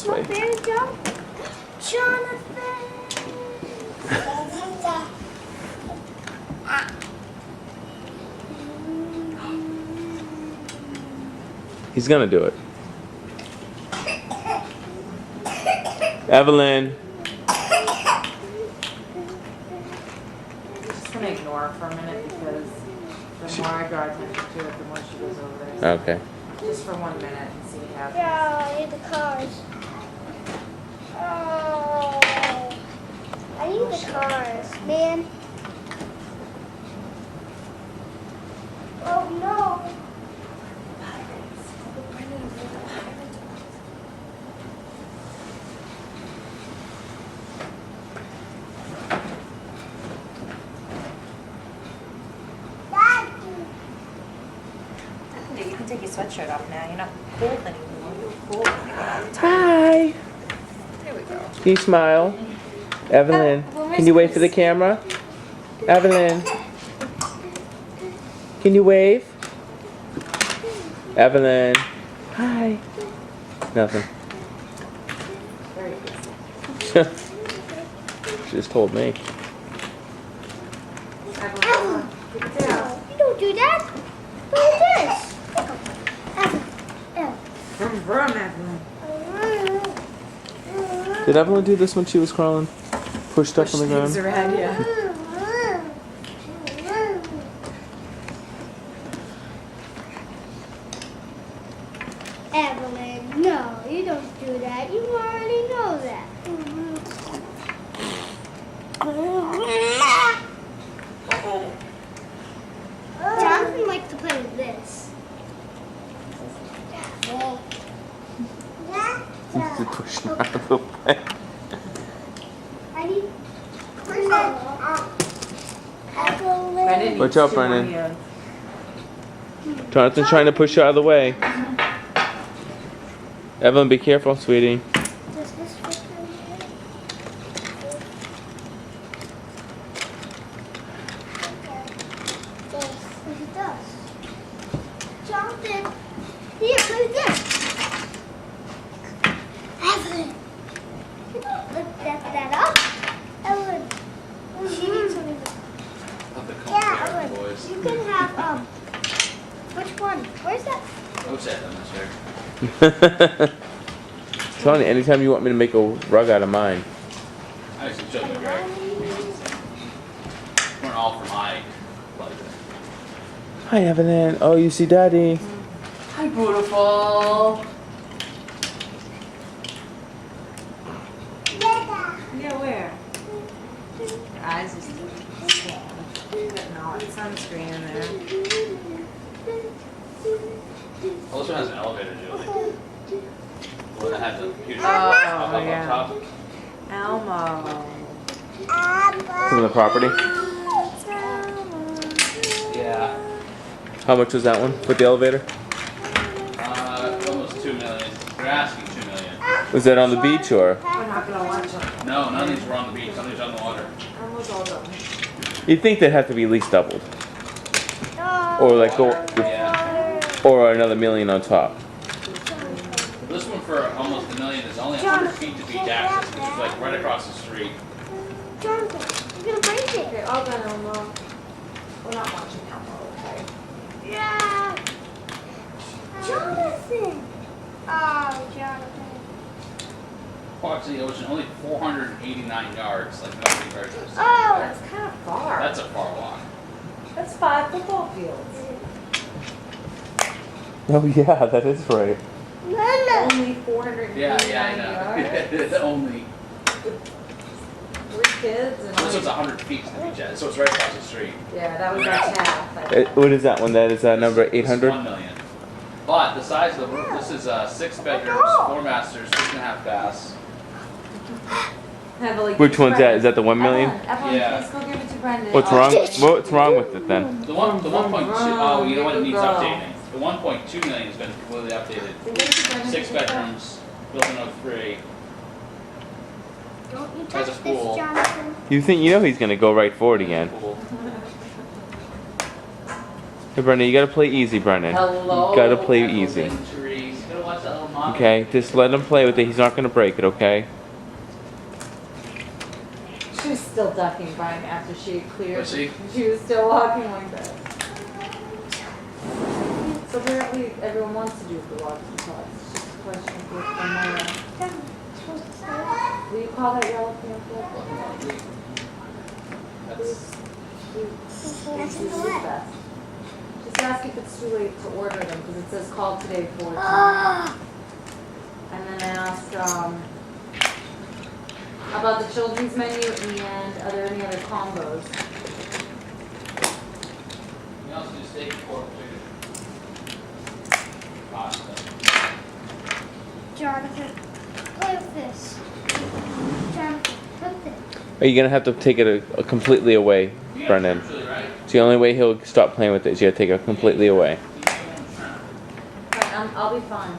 this way. Jonathan. He's gonna do it. Evelyn. I'm just gonna ignore her for a minute because the more I draw attention to it, the more she goes over it. Okay. Just for 1 minute and see what happens. Yeah, I need the cars. Oh, I need the cars, man. Oh no. You can take your sweatshirt off now. You're not cold anymore. You're cold. Hi. There we go. Can you smile? Evelyn, can you wave for the camera? Evelyn. Can you wave? Evelyn. Hi. Nothing. Very good. She just told me. Evelyn, keep it down. You don't do that. Look at this. Vroom, vroom, Evelyn. Did Evelyn do this when she was crawling? Push stuff on the Things ground? around, yeah. Evelyn, no, you don't do that. You already know that. Jonathan likes to play with this. He's just pushing out of the way. I need Evelyn. Brendan Watch needs out, two Brendan. more hands. Jonathan's trying to push you out of the way. Evelyn, be careful, sweetie. Does this fit in here? Yes, it does. Jonathan, here, play with this. Evelyn, you don't lift that up. Evelyn, she needs something to... Yeah, Evelyn, you can have, which one? Where's that? Tony, anytime you want me to make a rug out of mine. I used to joke with Greg. Weren't all for my pleasure. Hi, Evelyn. Oh, you see Daddy. Hi, beautiful. Yeah, where? Your eyes are still getting all that sunscreen in there. Well, this one has an elevator, Julie. Where they have the computer Oh, up yeah. on top. Elmo. From the property. Yeah. How much was that one with the elevator? Almost 2 million. They're asking 2 million. Was that on the beach or? We're not gonna watch it. No, none of these were on the beach. Some of these on the water. Elmo's all done. You'd think they'd have to be at least doubled. Or like go, Yeah. or another million on top. This one for almost $1 million is only 100 feet to beach access, which is like right across the street. Jonathan, you're gonna break it. Okay, all done, Elmo. We're not watching Elmo, okay? Yeah. Jonathan. Oh, Jonathan. Parts of the ocean, only 489 yards, like nothing very close. Oh. That's kind of far. That's a far walk. That's 5 football fields. Oh yeah, that is right. Mama. Only 489 Yeah, I yards. know. Only. 3 kids and This one's like, 100 feet to the beach, so it's right across the street. yeah, that was like half. I think. What is that one? That is number This is 800. 1 million. But the size of the room, this is 6 bedrooms, 4 masters, 6.5 baths. Heavily Which one's that? Is that the 1 million? Evelyn, Yeah. please go give it to Brendan. What's wrong? What's wrong with it then? The 1.2, oh, you know what, it needs updating. The 1.2 million has been completely updated. So give it to Brendan. 6 bedrooms, built in 03. Don't you Has touch a pool. this, Jonathan. You think you know he's gonna go right for it again? Pool. Hey, Brendan, you gotta play easy, Brendan. Hello. You gotta play easy. Trees. You gotta watch that little Okay, just let him play with it. He's not gonna break it, okay? She was still ducking Brian after she cleared. Was she? She was still walking like that. So apparently everyone wants to do the walks and talks. It's just a question of which one more. Will you call that yellow pamphlet? That's, Please do the best. Just ask if it's too late to order them because it says call today for And then ask about the children's menu and are there any other combos? you also do steak and pork too. Pasta. Jonathan, play with this. Jonathan, play with it. Are you gonna have to take it completely away, Brendan? Usually, right? It's the only way he'll stop playing with it is you gotta take it completely away. Alright, I'll be fine.